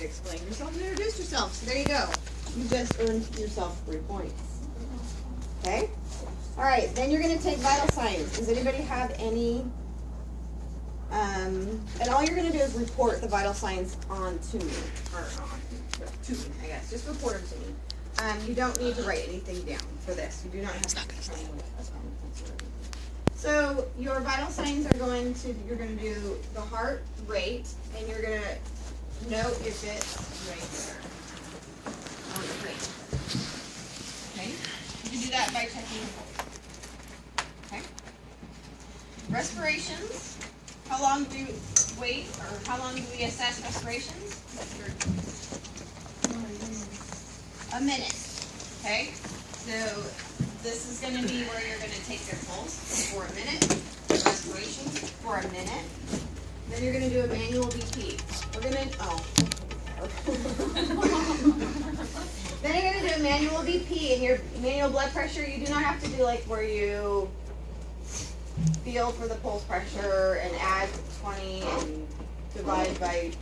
to explain yourself and introduce yourself. So there you go. You just earned yourself 3 points. Okay? All right, then you're going to take vital signs. Does anybody have any? And all you're going to do is report the vital signs on to me. Or to me, I guess. Just report them to me. You don't need to write anything down for this. You do not have to explain what So your vital signs are you're going to do the heart rate, and you're going to note if it's right there on the rate. Okay? You can do that by checking the pulse. Okay? Respirations. How long do you wait, or how long do we assess respirations? A minute. Okay? So this is going to be where you're going to take their pulse for a minute, respirations for a minute. Then you're going to do a manual BP. We're going to, Then you're going to do a manual BP, and your manual blood pressure, you do not have to do like where you feel for the pulse pressure and add 20 and divide by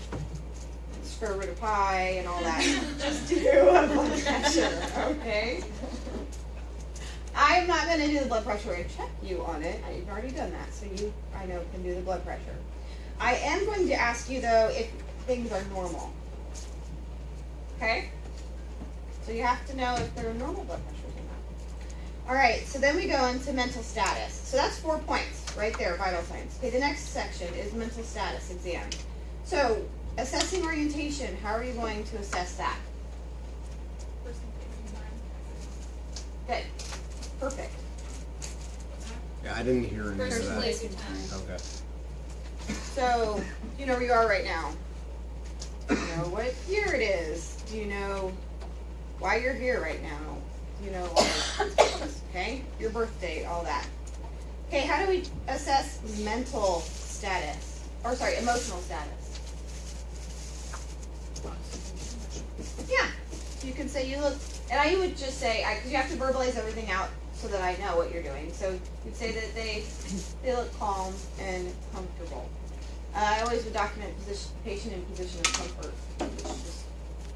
square root of pi and all that. Just do a blood pressure, okay? I'm not going to do the blood pressure and check you on it. You've already done that, so you, I know, can do the blood pressure. I am going to ask you, though, if things are normal. Okay? So you have to know if there are normal blood pressures or not. All right, so then we go into mental status. So that's 4 points right there, vital signs. Okay, the next section is mental status exam. So assessing orientation, how are you going to assess that? Good. Perfect. Yeah, I didn't hear any of First that. place in time. Okay. So, you know where you are right now. Do you know what year it is? Do you know why you're here right now? Do you know all those things, okay? Your birth date, all that. Okay, how do we assess mental status? Or sorry, emotional status? Yeah. You can say you look, and I would just say, because you have to verbalize everything out so that I know what you're doing. So you'd say that they look calm and comfortable. I always would document patient in position of comfort, which just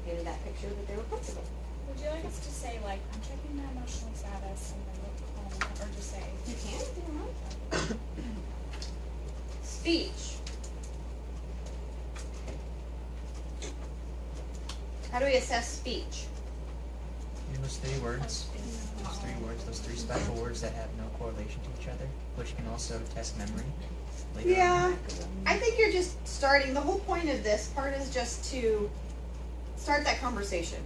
painted that picture that they were comfortable. Would you like us to say, like, I'm checking my emotional status and then look calm, or just say? You can if you want. Speech. How do we assess speech? Those 3 words. Those 3 words. Those 3 special words that have no correlation to each other, which can also test memory. Yeah, I think you're just starting. The whole point of this part is just to start that conversation.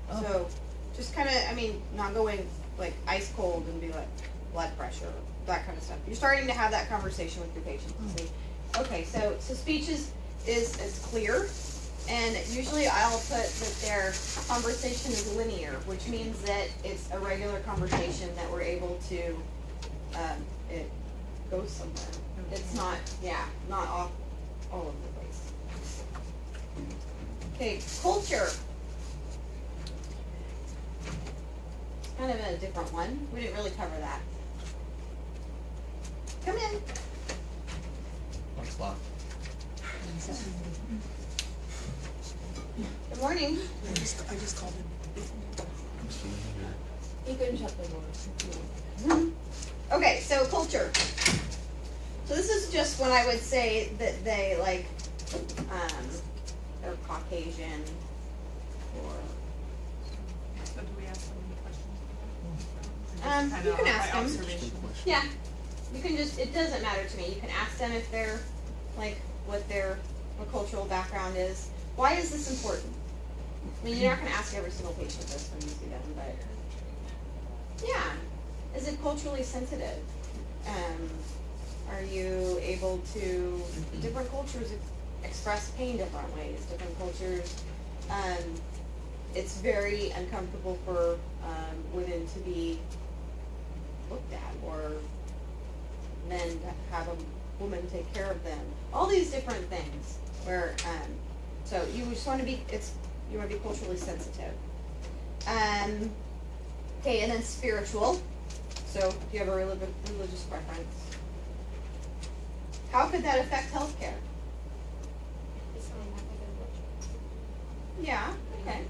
Oh. So just kind of, I mean, not going like ice cold and be like blood pressure, that kind of stuff. You're starting to have that conversation with your patient and say, okay, so speech is clear, and usually I'll put that their conversation is linear, which means that it's a regular conversation that we're able to, it goes somewhere. It's not, not off all over the place. Okay, culture. It's kind of a different one. We didn't really cover that. Come in. What's law? Good morning. I just called him. You couldn't shut the door. Okay, so culture. So this is just when I would say that they like, they're Caucasian, or So do we ask them any questions? you can ask them. Observation. Yeah, you can just. It doesn't matter to me. You can ask them if they're like what cultural background is. Why is this important? I mean, you're not going to ask every single patient this when you see them, but yeah, is it culturally sensitive? Are you able to, different cultures express pain different ways, different cultures, it's very uncomfortable for women to be looked at, or men to have a woman take care of them. All these different things where, so you just want to be, you want to be culturally sensitive. Okay, and then spiritual. So do you have a religious preference? How could that affect healthcare? Yeah, okay.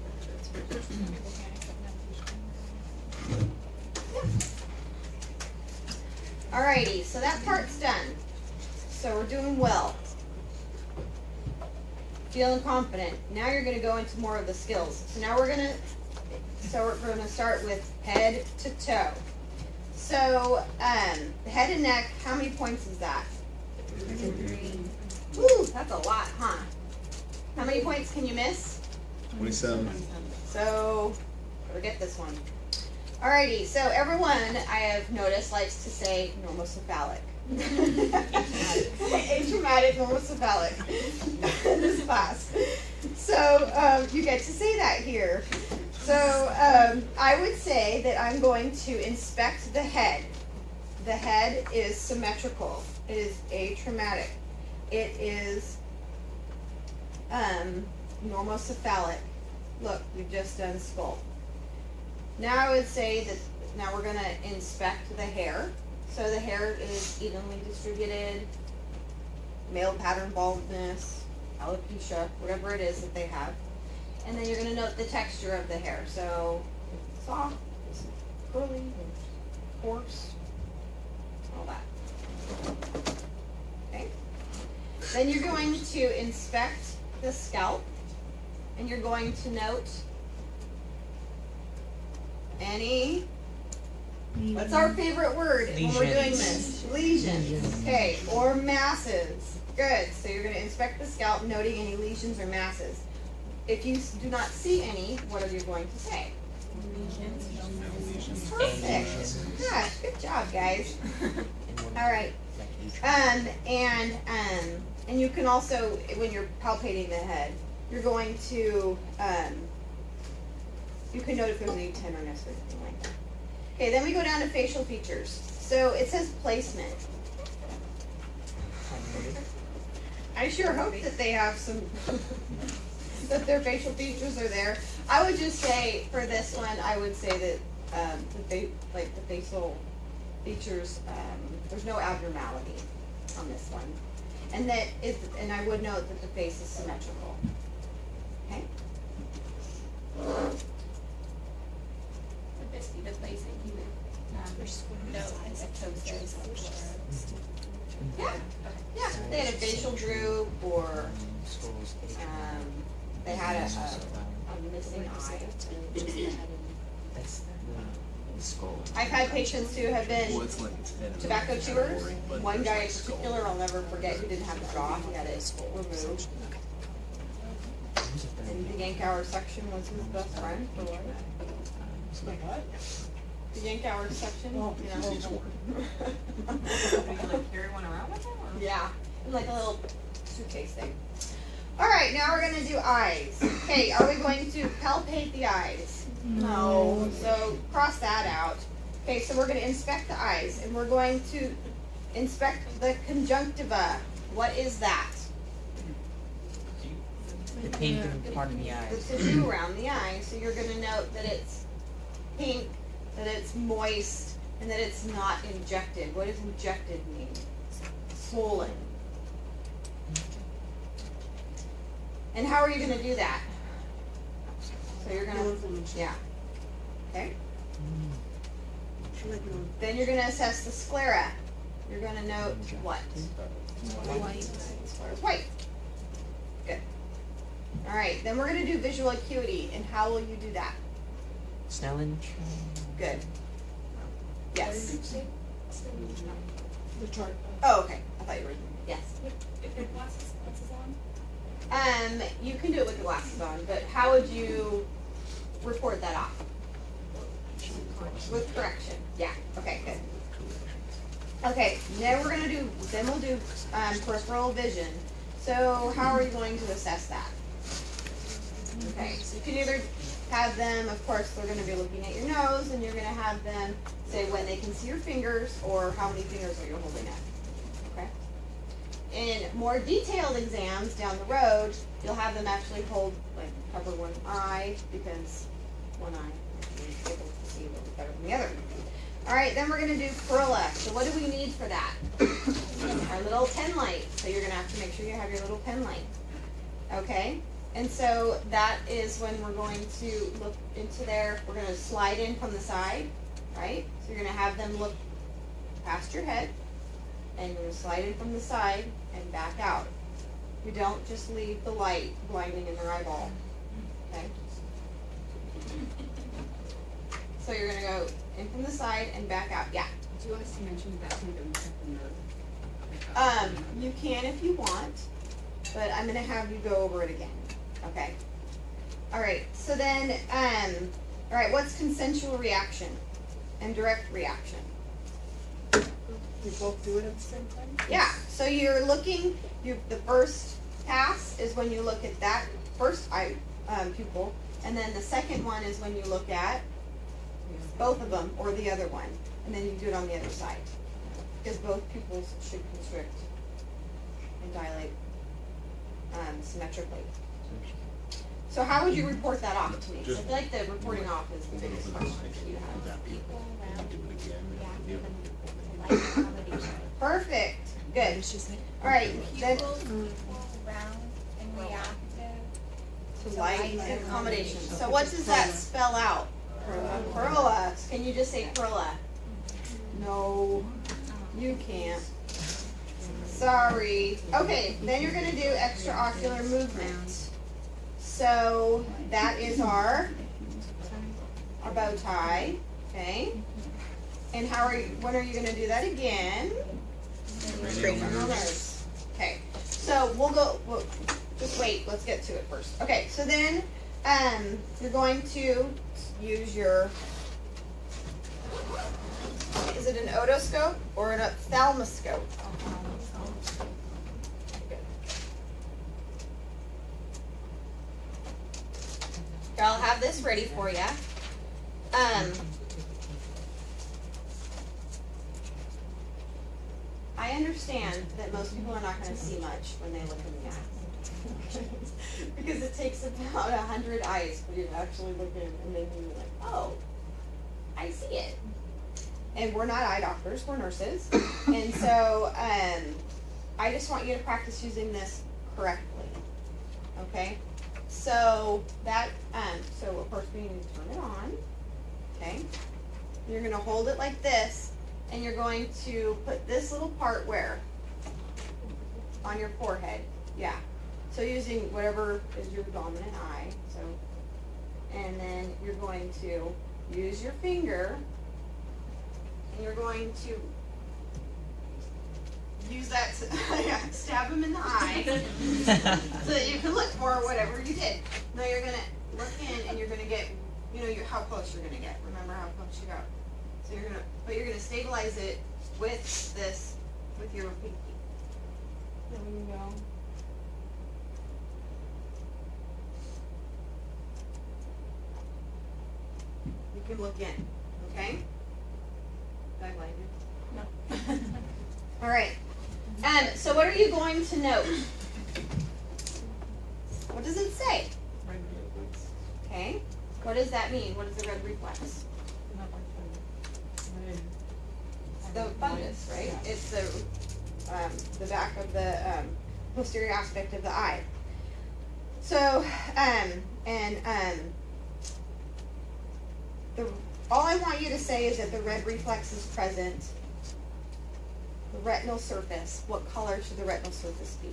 Alrighty, so that part's done. So we're doing well. Feeling confident. Now you're gonna go into more of the skills. So now we're gonna start with head to toe. So, the head and neck, how many points is that? 3. Woo, that's a lot, huh? How many points can you miss? 27. So, forget this one. Alrighty, so everyone I have noticed likes to say normocephalic. Atraumatic normocephalic in this class. So, you get to say that here. So, I would say that I'm going to inspect the head. The head is symmetrical. It is atraumatic. It is normocephalic. Look, we've just done skull. Now I would say that now we're going to inspect the hair. So the hair is evenly distributed, male pattern baldness, alopecia, whatever it is that they have. And then you're going to note the texture of the hair. So it's soft, it's curly, coarse, all that. Okay. Then you're going to inspect the scalp, and you're going to note any, what's our favorite word when we're doing this? Lesions. Okay, or masses. Good. So you're going to inspect the scalp, noting any lesions or masses. If you do not see any, what are you going to say? Lesions. Perfect. Gosh, good job, guys. All right. And you can also, when you're palpating the head, you're going to, you can note if there's any tenderness or anything like that. Okay, then we go down to facial features. So it says placement. I sure hope that they have some, that their facial features are there. I would just say, for this one, I would say that the facial features, there's no abnormality on this one. And I would note that the face is symmetrical. Okay? Would this be the place that you would note psychosis or? Yeah. Yeah. They had a facial droop, or they had a missing eye. That's the skull. I've had patients who have been Well, it's like it's fed tobacco chewers. boring, but One guy in there's a skull. particular, I'll never forget, who didn't have a jaw. He had it removed. And the Yankauer section was his best friend for life. Like what? The Yankauer section, you know. He's working. Are you gonna like carry one around with him or? Yeah, like a little suitcase thing. All right, now we're gonna do eyes. Okay, are we going to palpate the eyes? No. So cross that out. Okay, so we're gonna inspect the eyes, and we're going to inspect the conjunctiva. What is that? The pink part of the The eyes. tissue around the eye. So you're gonna note that it's pink, that it's moist, and that it's not injected. What does injected mean? Swollen. And how are you going to do that? So you're going to, yeah. Okay. Then you're going to assess the sclera. You're going to note what? White. Sclera's white. Good. All right. Then we're going to do visual acuity. And how will you do that? Snellen. Good. Yes. The chart. Oh, okay. I thought you were. Yes. If your glasses on? You can do it with the glasses on, but how would you report that off? With correction. Yeah. Okay, good. Okay, then we'll do peripheral vision. So how are you going to assess that? Okay, so you can either have them, of course, they're going to be looking at your nose, and you're going to have them say when they can see your fingers, or how many fingers are you holding up. Okay? In more detailed exams down the road, you'll have them actually hold, like, cover one eye, because one eye is able to see a little bit better than the other. All right, then we're going to do perilla. So what do we need for that? Our little pen light. So you're going to have to make sure you have your little pen light. Okay? And so that is when we're going to look into there. We're going to slide in from the side, right? So you're going to have them look past your head, and you're going to slide in from the side and back out. You don't just leave the light blinding in their eyeball, okay? So you're going to go in from the side and back out. Yeah. Do you want us to mention that we don't check the nerve? You can if you want, but I'm going to have you go over it again. Okay. All right. So then, all right, what's consensual reaction and direct reaction? We both do it at the same time? Yeah. So you're looking, the first pass is when you look at that first eye pupil, and then the second one is when you look at both of them or the other one, and then you do it on the other side, because both pupils should constrict and dilate symmetrically. So how would you report that off to me? I feel like the reporting off is the biggest question that you have. People around reactive and light accommodation. Perfect. Good. All right. Then People around and reactive. to light accommodation. So what does that spell out? Perla. Can you just say perla? No, you can't. Sorry. Okay, then you're going to do extraocular movement. So that is our bow tie. Okay. And when are you going to do that again? Cranial nerves. Okay. So just wait, let's get to it first. Okay, so then you're going to use your, is it an otoscope or an ophthalmoscope? I'll have this ready for you. I understand that most people are not going to see much when they look in the eyes. Because it takes about 100 eyes for you to actually look in, and then you're like, oh, I see it. And we're not eye doctors, we're nurses. And so I just want you to practice using this correctly. Okay? So that, so of course we need to turn it on. Okay? You're going to hold it like this, and you're going to put this little part where? On your forehead. Yeah. So using whatever is your dominant eye. So, and then you're going to use your finger, and you're going to use that to stab him in the eye so that you can look for whatever you did. Now you're going to look in, and you're going to get, you know, how close you're going to get. Remember how close you got. So you're going to stabilize it with this, with your pinky. There you go. You can look in, okay? Did I blind you? No. All right. So what are you going to note? What does it say? Red reflex. Okay. What does that mean? What is the red reflex? Not like red. It's the fundus, right? Yeah. It's the back of the posterior aspect of the eye. So, all I want you to say is that the red reflex is present. The retinal surface. What color should the retinal surface be?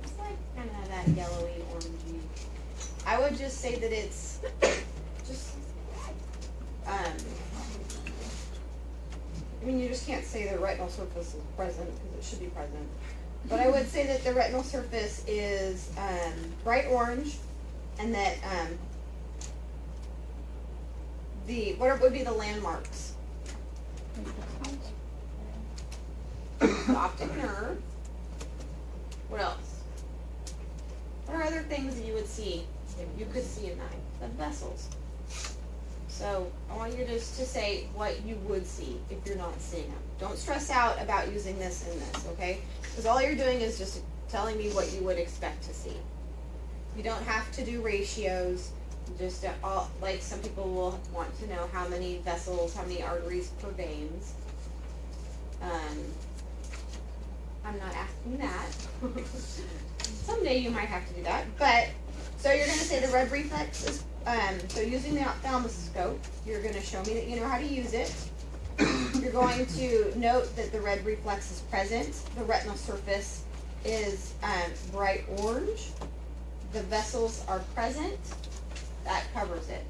It's like kind of that yellowy, orangey. I would just say that it's just, I mean, you just can't say the retinal surface is present because it should be present. But I would say that the retinal surface is bright orange, and that what would be the landmarks? The optic nerve. What else? What are other things that you would see? You could see in the eye. The vessels. So I want you just to say what you would see if you're not seeing them. Don't stress out about using this and this, okay? Because all you're doing is just telling me what you would expect to see. You don't have to do ratios. Just like some people will want to know how many vessels, how many arteries per veins. I'm not asking that. Someday you might have to do that. But, so you're going to say the red reflex is, so using the ophthalmoscope, you're going to show me that you know how to use it. You're going to note that the red reflex is present. The retinal surface is bright orange. The vessels are present. That covers it.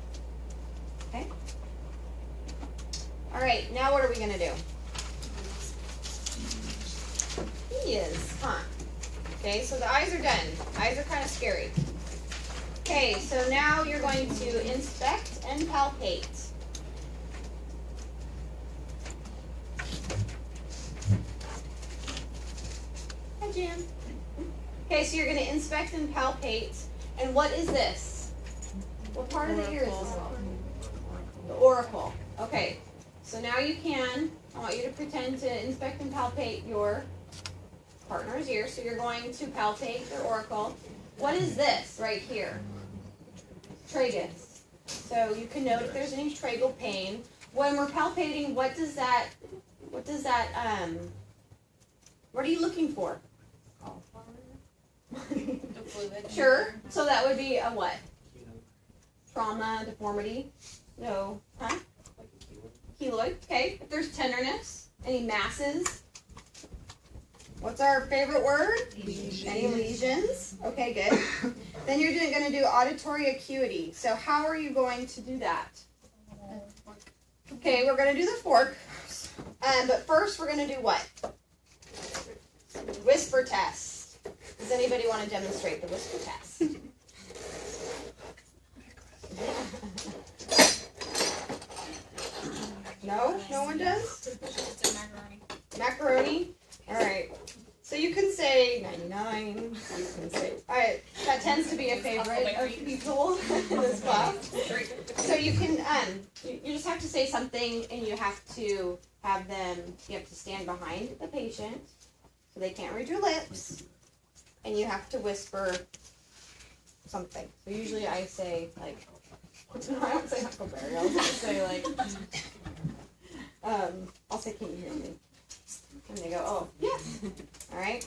Okay? All right, now what are we going to do? He is, huh? Okay, so the eyes are done. Eyes are kind of scary. Okay, so now you're going to inspect and palpate. Hi, Jim. Okay, so you're going to inspect and palpate. And what is this? What part of the ear is this? The auricle. Okay, so now I want you to pretend to inspect and palpate your partner's ear. So you're going to palpate their auricle. What is this right here? Tragus. So you can note if there's any tragal pain. When we're palpating, what are you looking for? The fluid. Sure. So that would be a what? Trauma, deformity? No. Huh? Keloid. Okay. If there's tenderness, any masses? What's our favorite word? Lesions. Any lesions? Okay, good. Then you're going to do auditory acuity. So how are you going to do that? Okay, we're going to do the fork. But first we're going to do what? Whisper test. Does anybody want to demonstrate the whisper test? No? No one does? It's a macaroni. Macaroni? Alright. So you can say 99. You can say, alright, that tends to be a favorite of people in this class. So you can, you just have to say something and you have to you have to stand behind the patient so they can't read your lips. And you have to whisper something. So usually I say, like, no, I don't say Huckleberry. I'll just say, like, I'll say, can you hear me? And they go, oh, yes. All right?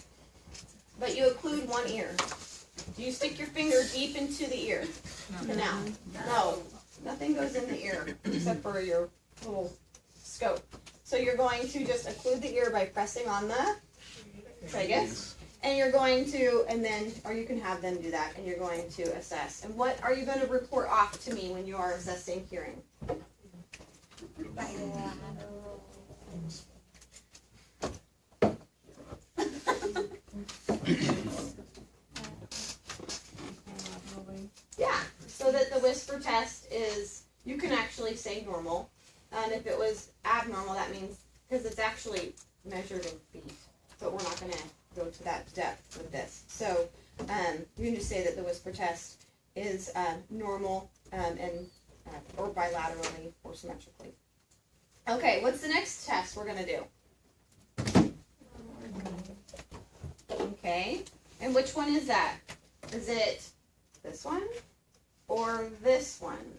But you occlude one ear. Do you stick your finger deep into the ear? Canal. No. Nothing goes in the ear except for your little scope. So you're going to just occlude the ear by pressing on the tragus. And you're going to, or you can have them do that, and you're going to assess. And what are you going to report off to me when you are assessing hearing? Yeah, so that the whisper test is, you can actually say normal. And if it was abnormal, that means, because it's actually measured in feet. But we're not going to go to that depth with this. So you can just say that the whisper test is normal or bilaterally or symmetrically. Okay, what's the next test we're going to do? Okay, and which one is that? Is it this one or this one?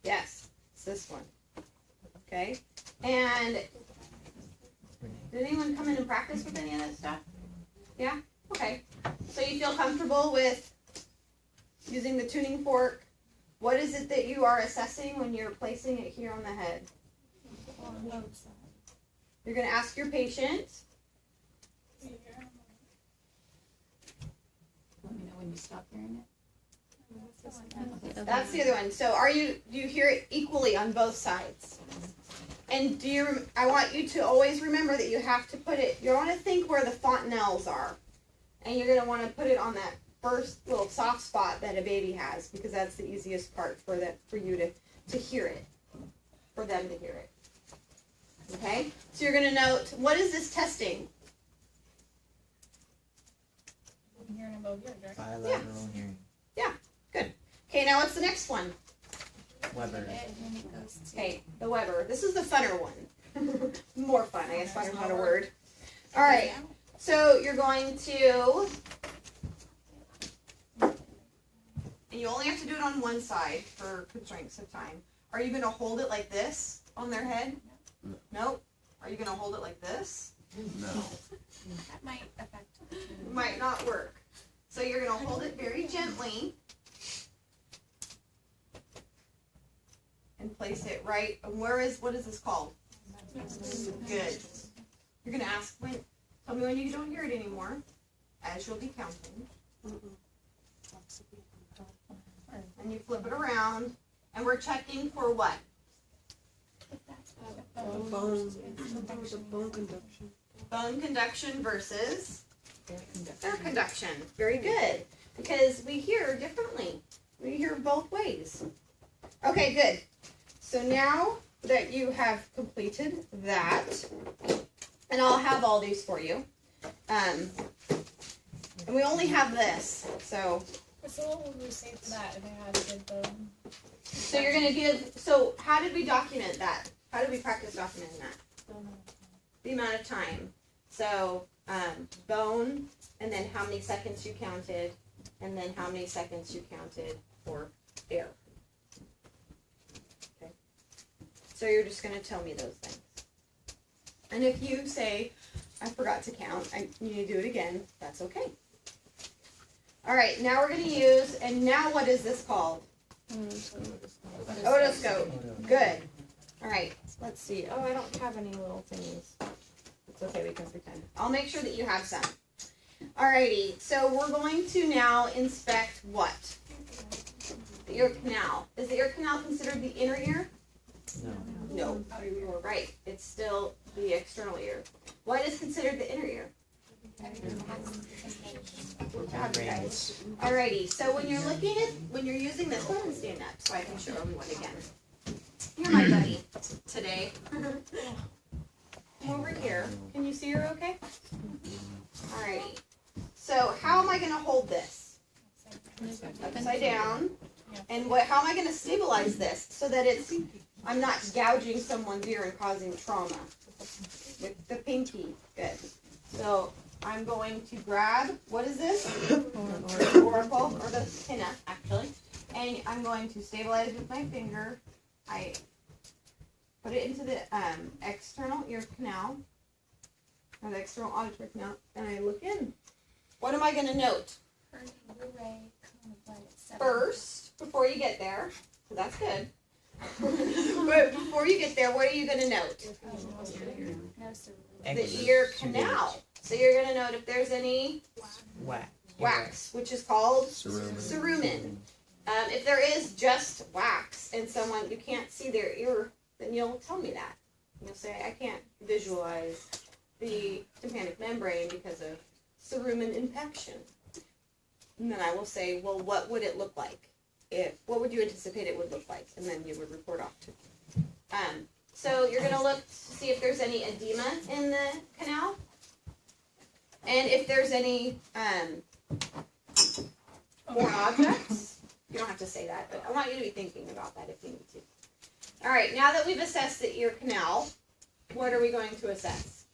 Yes, it's this one. Okay, and did anyone come in and practice with any of that stuff? Yeah? Okay. So you feel comfortable with using the tuning fork. What is it that you are assessing when you're placing it here on the head? You're going to ask your patient. Let me know when you stop hearing it. That's the other one. So do you hear it equally on both sides? And I want you to always remember that you have to put it, you want to think where the fontanelles are. And you're going to want to put it on that first little soft spot that a baby has, because that's the easiest part for you to hear it, for them to hear it. Okay? So you're going to note, what is this testing? Hearing in both ears, right? Bilateral hearing. Yeah, good. Okay, now what's the next one? Weber. Okay, the Weber. This is the funner one. More fun, I guess. Funner's not a word. All right. So you're going to, and you only have to do it on one side for constraints of time. Are you going to hold it like this on their head? Nope. Are you gonna hold it like this? No. That might affect. Might not work. So you're gonna hold it very gently and place it right. And what is this called? Good. You're gonna ask tell me when you don't hear it anymore, as you'll be counting. And you flip it around, and we're checking for what? Bone conduction. Bone conduction versus air conduction. Very good. Because we hear differently. We hear both ways. Okay, good. So now that you have completed that, and I'll have all these for you. And we only have this, so. So what would we say for that if I had a good bone? So you're gonna give, so how did we document that? How did we practice documenting that? The amount of time. So, bone, and then how many seconds you counted, and then how many seconds you counted for air. Okay. So you're just gonna tell me those things. And if you say, I forgot to count, I need to do it again, that's okay. All right, now we're gonna use, and now what is this called? Otoscope. Good. All right, let's see. Oh, I don't have any little thingies. It's okay, we can pretend. I'll make sure that you have some. Alrighty, so we're going to now inspect what? The ear canal. Is the ear canal considered the inner ear? No. No, you were right. It's still the external ear. What is considered the inner ear? Alrighty, so when you're using this, go ahead and stand up so I can show everyone again. You're my buddy today. Come over here. Can you see her okay? Alrighty. So how am I going to hold this? Upside down. And how am I going to stabilize this so that I'm not gouging someone's ear and causing trauma? With the pinky. Good. So I'm going to grab, what is this? Oracle, or the pinna, actually. And I'm going to stabilize with my finger. I put it into the external ear canal, or the external auditory canal, and I look in. What am I going to note? First, before you get there, so that's good. But before you get there, what are you going to note? The ear canal. So you're going to note if there's any wax, which is called cerumen. If there is just wax and you can't see their ear, then you'll tell me that. You'll say, I can't visualize the tympanic membrane because of cerumen infection. And then I will say, well, what would it look like? What would you anticipate it would look like? And then you would report off to me. So you're going to look to see if there's any edema in the canal. And if there's any foreign objects. You don't have to say that, but I want you to be thinking about that if you need to. All right, now that we've assessed the ear canal, what are we going to assess?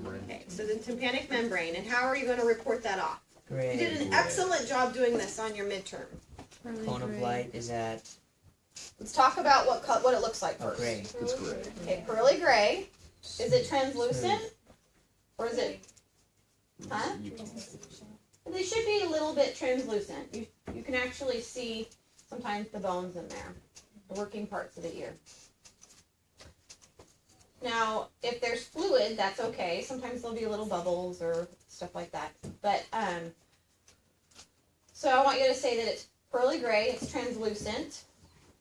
Okay, so the tympanic membrane, and how are you going to report that off? Gray. You did an excellent job doing this on your midterm. Cone of light is at Let's talk about what it looks like first. gray. It's gray. Okay, pearly gray. Is it translucent? Or is it, huh? They should be a little bit translucent. You can actually see sometimes the bones in there, the working parts of the ear. Now, if there's fluid, that's okay. Sometimes there'll be little bubbles or stuff like that. But, so I want you to say that it's pearly gray, it's translucent.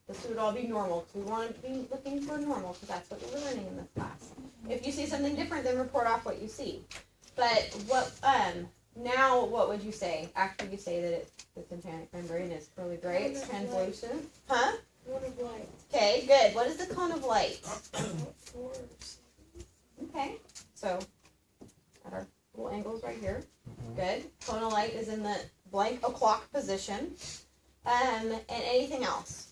This would all be normal. We want to be looking for normal because that's what we're learning in this class. If you see something different, then report off what you see. But now what would you say after you say that the tympanic membrane is pearly gray, it's translucent? Huh? Cone of light. Okay, good. What is the cone of light? Okay, so at our little angles right here. Good. Cone of light is in the blank o'clock position. And anything else?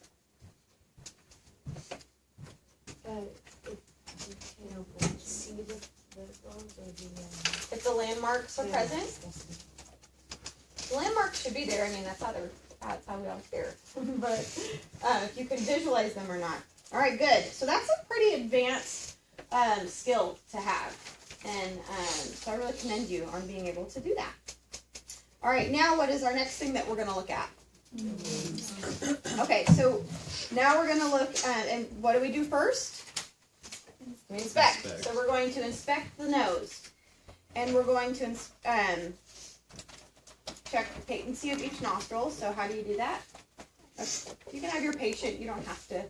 See the bones or the If the landmarks are present, the landmarks should be there. I mean, that's how we all hear. But if you can visualize them or not. All right, good. So that's a pretty advanced skill to have. And so I really commend you on being able to do that. All right, now what is our next thing that we're going to look at? Okay, so now we're going to look at, and what do we do first? We inspect. Inspect. So we're going to inspect the nose. And we're going to check the patency of each nostril. So how do you do that? You can have your patient, you don't have to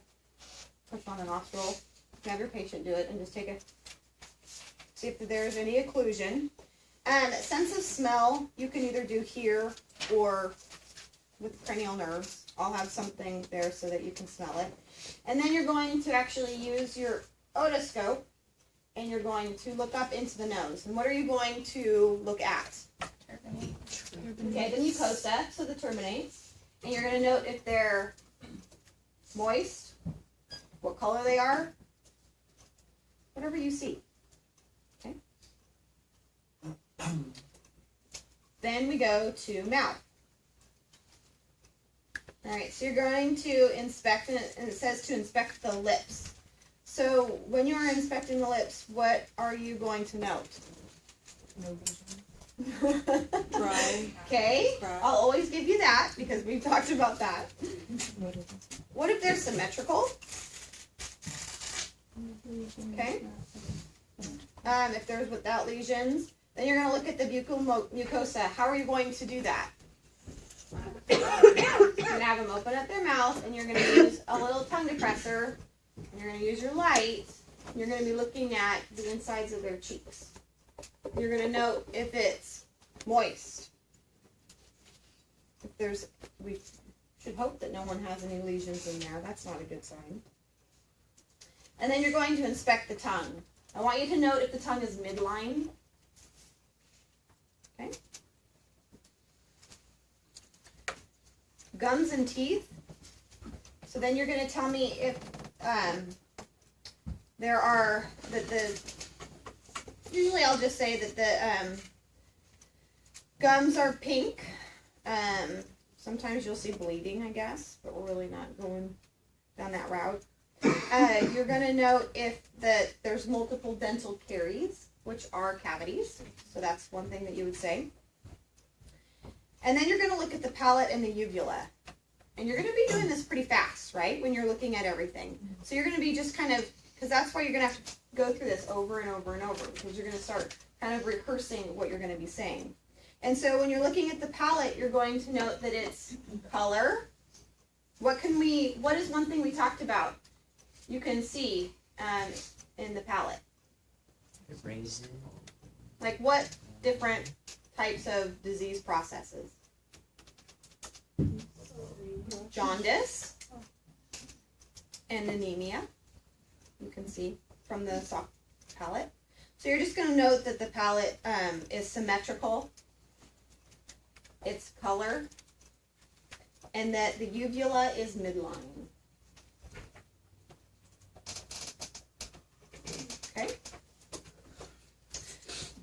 push on a nostril. You can have your patient do it and just see if there's any occlusion. Sense of smell, you can either do here or with cranial nerves. I'll have something there so that you can smell it. And then you're going to actually use your otoscope and you're going to look up into the nose. And what are you going to look at? Okay, the mucosa, so the terminates. And you're going to note if they're moist, what color they are, whatever you see. Okay. Then we go to mouth. All right, so you're going to inspect, and it says to inspect the lips. So when you are inspecting the lips, what are you going to note? No vision. Dry. Okay, I'll always give you that because we've talked about that. What is it? What if they're symmetrical? Okay. If there's without lesions, then you're going to look at the mucosa. How are you going to do that? You're going to have them open up their mouth, and you're going to use a little tongue depressor. And you're going to use your light. And you're going to be looking at the insides of their cheeks. You're going to note if it's moist. If there's, we should hope that no one has any lesions in there. That's not a good sign. And then you're going to inspect the tongue. I want you to note if the tongue is midline. Okay. Gums and teeth. So then you're going to tell me if there are usually I'll just say that the gums are pink. Sometimes you'll see bleeding, I guess, but we're really not going down that route. You're going to note if there's multiple dental caries, which are cavities. So that's one thing that you would say. And then you're going to look at the palate and the uvula. And you're going to be doing this pretty fast, right, when you're looking at everything. So you're going to be just kind of, because that's why you're going to have to go through this over and over and over, because you're going to start kind of rehearsing what you're going to be saying. And so when you're looking at the palate, you're going to note that it's color. What is one thing we talked about? You can see in the palate. Raisin. Like what different types of disease processes? Jaundice and anemia. You can see from the soft palate. So you're just going to note that the palate is symmetrical. It's color. And that the uvula is midline. Okay.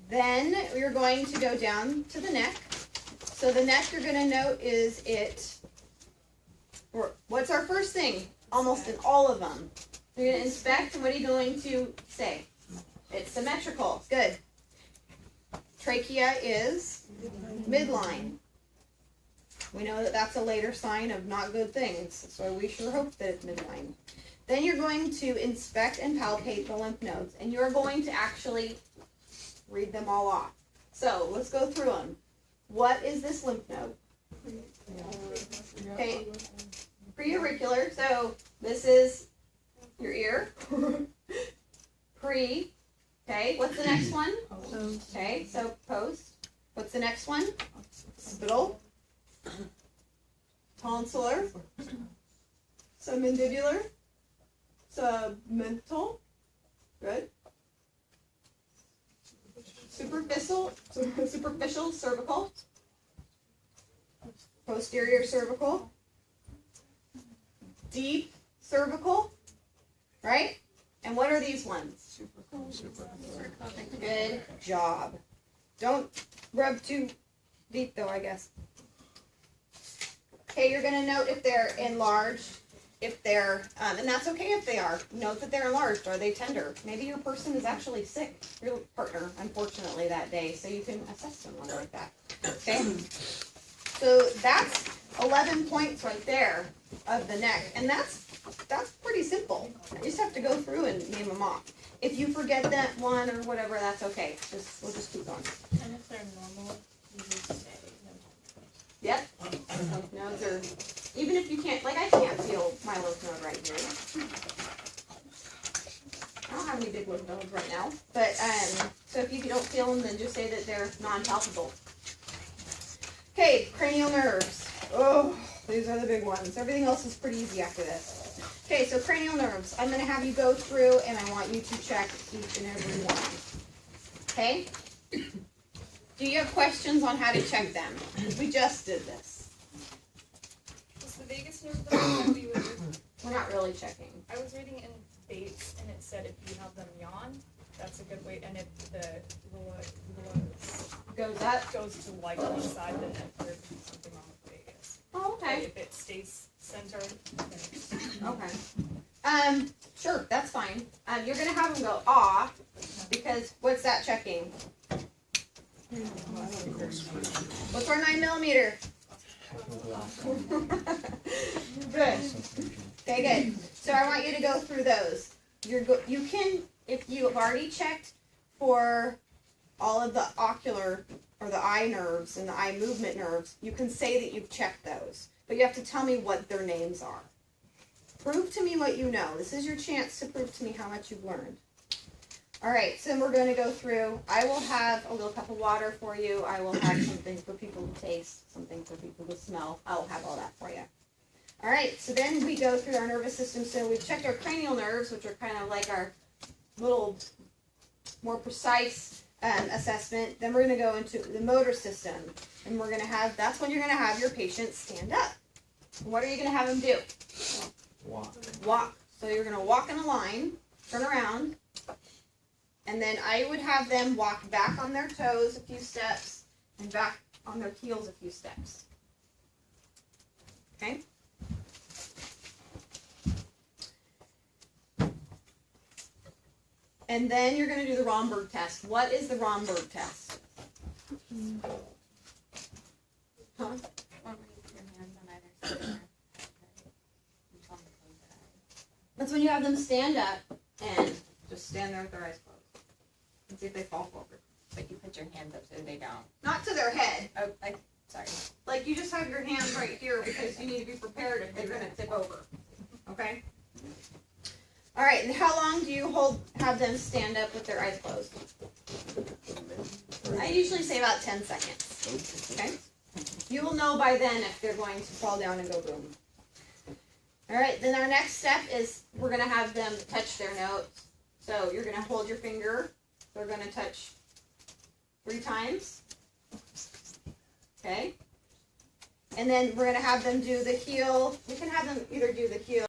Then we're going to go down to the neck. So the neck you're going to note is what's our first thing? Almost in all of them. You're going to inspect, and what are you going to say? It's symmetrical. Good. Trachea is midline. We know that that's a later sign of not good things, so we sure hope that it's midline. Then you're going to inspect and palpate the lymph nodes, and you're going to actually read them all off. So let's go through them. What is this lymph node? Okay, preauricular. So this is your ear. Pre. Okay, what's the next one? Okay, so post. What's the next one? Spittle. Tonsillar. Submandibular. Submental. Good. Superficial cervical. Posterior cervical. Deep cervical. Right? And what are these ones? Good job. Don't rub too deep though, I guess. Okay, you're going to note if they're enlarged. if they're, and that's okay if they are. Note that they're enlarged. Are they tender? Maybe your person is actually sick, your partner, unfortunately, that day, so you can assess someone like that. Okay? So that's 11 points right there of the neck, and that's pretty simple. You just have to go through and name them off. If you forget that one or whatever, that's okay. We'll just keep going. And if they're normal, you would say no time. Yep. Nodes are, even if you can't, like I can't feel my lymph node right here. I don't have any big lymph nodes right now, but so if you don't feel them, then just say that they're non-palpable. Okay, cranial nerves. Oh, these are the big ones. Everything else is pretty easy after this. Okay, so cranial nerves. I'm going to have you go through, and I want you to check each and every one. Okay? Do you have questions on how to check them? We just did this. Was the vagus nerve the one that we were? We're not really checking. I was reading in Bates, and it said if you have them yawn, that's a good way. And if the Goes up. goes to like one side, then there's something wrong with the vagus. Oh, But okay. if it stays centered, then Okay. Sure, that's fine. You're gonna have them go ah, because what's that checking? What's our 9mm? Good. Okay, good. So I want you to go through those. You can, if you have already checked for all of the ocular or the eye nerves and the eye movement nerves, you can say that you've checked those. But you have to tell me what their names are. Prove to me what you know. This is your chance to prove to me how much you've learned. All right, so we're going to go through. I will have a little cup of water for you. I will have something for people to taste, something for people to smell. I will have all that for you. All right, so then we go through our nervous system. So we've checked our cranial nerves, which are kind of like our little more precise assessment. Then we're going to go into the motor system, and we're going to have, that's when you're going to have your patient stand up. What are you going to have them do? Walk. So you're going to walk in a line, turn around, and then I would have them walk back on their toes a few steps and back on their heels a few steps. Okay? And then you're going to do the Romberg test. What is the Romberg test? Huh? Or raise your hands on either side. You tell them to close their eyes. That's when you have them stand up and just stand there with their eyes closed. And see if they fall forward. But you put your hands up so they don't. Not to their head. Oh, sorry. Like you just have your hands right here because you need to be prepared if they're going to tip over. Okay? All right, and how long do you have them stand up with their eyes closed? I usually say about 10 seconds. Okay? You will know by then if they're going to fall down and go boom. All right, then our next step is we're going to have them touch their notes. So you're going to hold your finger. They're going to touch 3 times. Okay? And then we're going to have them do the heel. We can have them either do the heel